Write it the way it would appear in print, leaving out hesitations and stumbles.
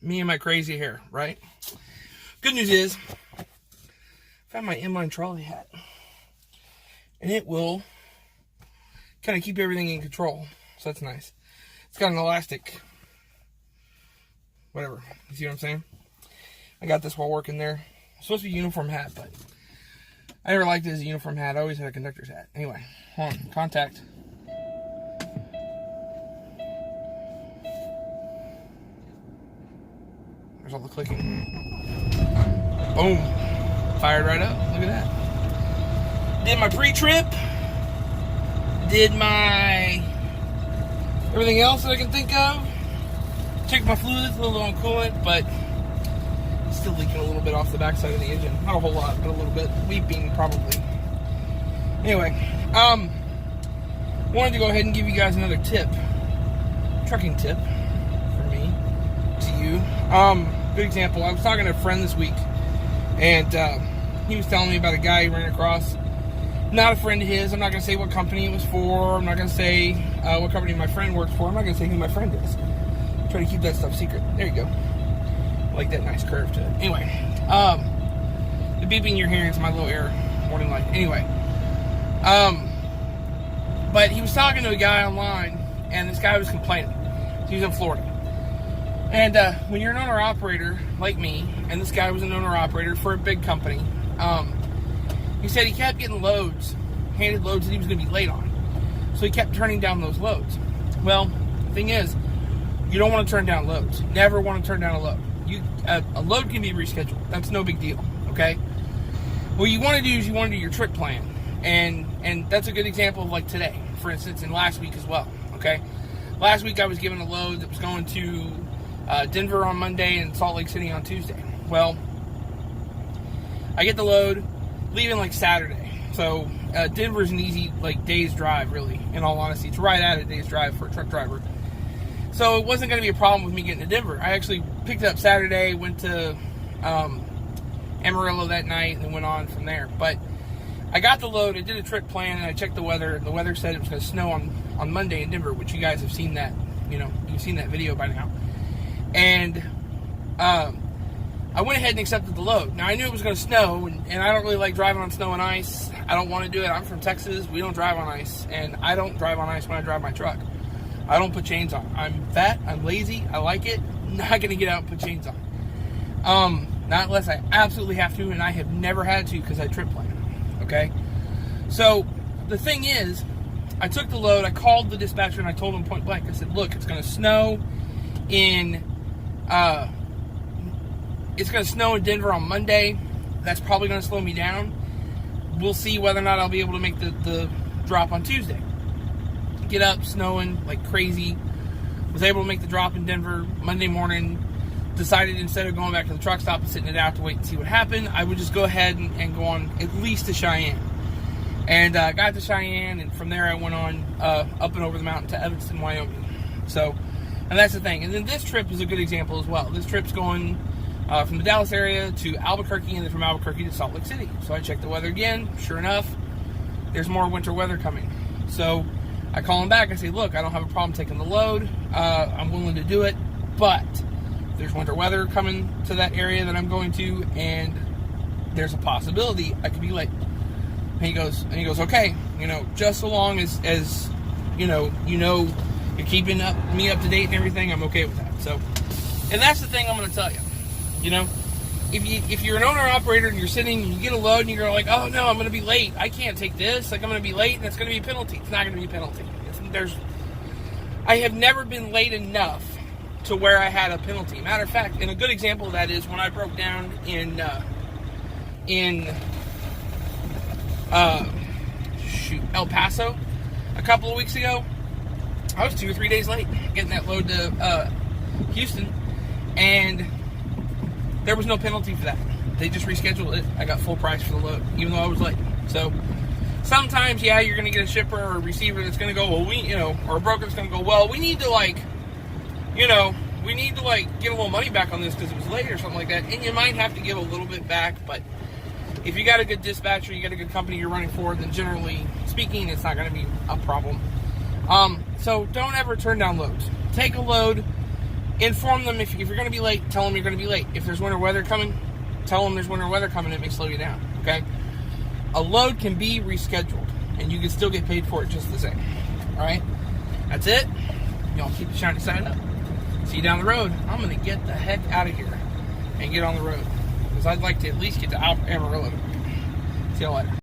Me and my crazy hair, right? Good news is, I found my inline trolley hat. And it will kind of keep everything in control. So that's nice. It's got an elastic, whatever. You see what I'm saying? I got this while working there. It's supposed to be a uniform hat, but I never liked it as a uniform hat. I always had a conductor's hat. Anyway, hold on. Contact. There's all the clicking. Boom. Fired right up. Look at that. Did my pre-trip. Did my everything else that I can think of. Checked my fluids, a little on coolant, but still leaking a little bit off the backside of the engine. Not a whole lot, but a little bit. Weeping, probably. Anyway, wanted to go ahead and give you guys another tip. Trucking tip from me to you. Good example. I was talking to a friend this week, and he was telling me about a guy he ran across. Not a friend of his. I'm not going to say what company it was for. I'm not going to say what company my friend works for. I'm not going to say who my friend is. Try to keep that stuff secret. There you go. Like that nice curve to it. Anyway, the beeping you're hearing is my little error warning light. Anyway, but he was talking to a guy online, and this guy was complaining. He was in Florida. And when you're an owner-operator like me, and this guy was an owner-operator for a big company, he said he kept getting handed loads that he was going to be late on. So he kept turning down those loads. Well, the thing is, you don't want to turn down loads. Never want to turn down a load. A load can be rescheduled. That's no big deal, okay? What you want to do is you want to do your trip plan. And that's a good example of like today, for instance, and last week as well, okay? Last week I was given a load that was going to Denver on Monday and Salt Lake City on Tuesday. Well, I get the load, leaving like Saturday. So Denver's an easy like day's drive, really, in all honesty. It's right at a day's drive for a truck driver. So it wasn't going to be a problem with me getting to Denver. I actually picked it up Saturday, went to Amarillo that night, and then went on from there. But I got the load, I did a trip plan, and I checked the weather. The weather said it was going to snow on Monday in Denver, which you guys have seen that, you've seen that video by now. And I went ahead and accepted the load. Now, I knew it was going to snow, and I don't really like driving on snow and ice. I don't want to do it. I'm from Texas. We don't drive on ice, and I don't drive on ice when I drive my truck. I don't put chains on. I'm fat. I'm lazy. I like it. Not going to get out and put chains on. Not unless I absolutely have to, and I have never had to because I trip plan. Okay? So, the thing is, I took the load, I called the dispatcher, and I told him point blank. I said, look, it's going to snow in Denver on Monday. That's probably going to slow me down. We'll see whether or not I'll be able to make the drop on Tuesday. Get up, snowing like crazy. Was able to make the drop in Denver Monday morning. Decided instead of going back to the truck stop and sitting it out to wait and see what happened, I would just go ahead and go on at least to Cheyenne. And got to Cheyenne, and from there I went on up and over the mountain to Evanston, Wyoming. So, and that's the thing. And then this trip is a good example as well. This trip's going from the Dallas area to Albuquerque, and then from Albuquerque to Salt Lake City. So I checked the weather again. Sure enough, there's more winter weather coming. So I call him back. I say, look, I don't have a problem taking the load. I'm willing to do it, but there's winter weather coming to that area that I'm going to, and there's a possibility I could be late. And he goes, okay, just so long as you're keeping me up to date and everything, I'm okay with that. So, and that's the thing I'm going to tell you. If you're an owner-operator and you're sitting and you get a load and you're like, oh no, I'm going to be late. I can't take this. Like, I'm going to be late and it's going to be a penalty. It's not going to be a penalty. I have never been late enough to where I had a penalty. Matter of fact, and a good example of that is when I broke down in El Paso a couple of weeks ago. I was 2 or 3 days late getting that load to Houston, and there was no penalty for that. They just rescheduled it. I got full price for the load, even though I was late. So sometimes, yeah, you're going to get a shipper or a receiver that's going to go, well, or a broker that's going to go, well, we need to get a little money back on this because it was late or something like that. And you might have to give a little bit back, but if you got a good dispatcher, you got a good company you're running for, then generally speaking, it's not going to be a problem. So don't ever turn down loads. Take a load. inform them if you're going to be late. Tell them you're going to be late. If there's winter weather coming, tell them there's winter weather coming. It may slow you down. Okay. A load can be rescheduled, and you can still get paid for it just the same. All right. That's it. Y'all keep the shiny side up. See you down the road. I'm going to get the heck out of here and get on the road, because I'd like to at least get to Amarillo. See you later.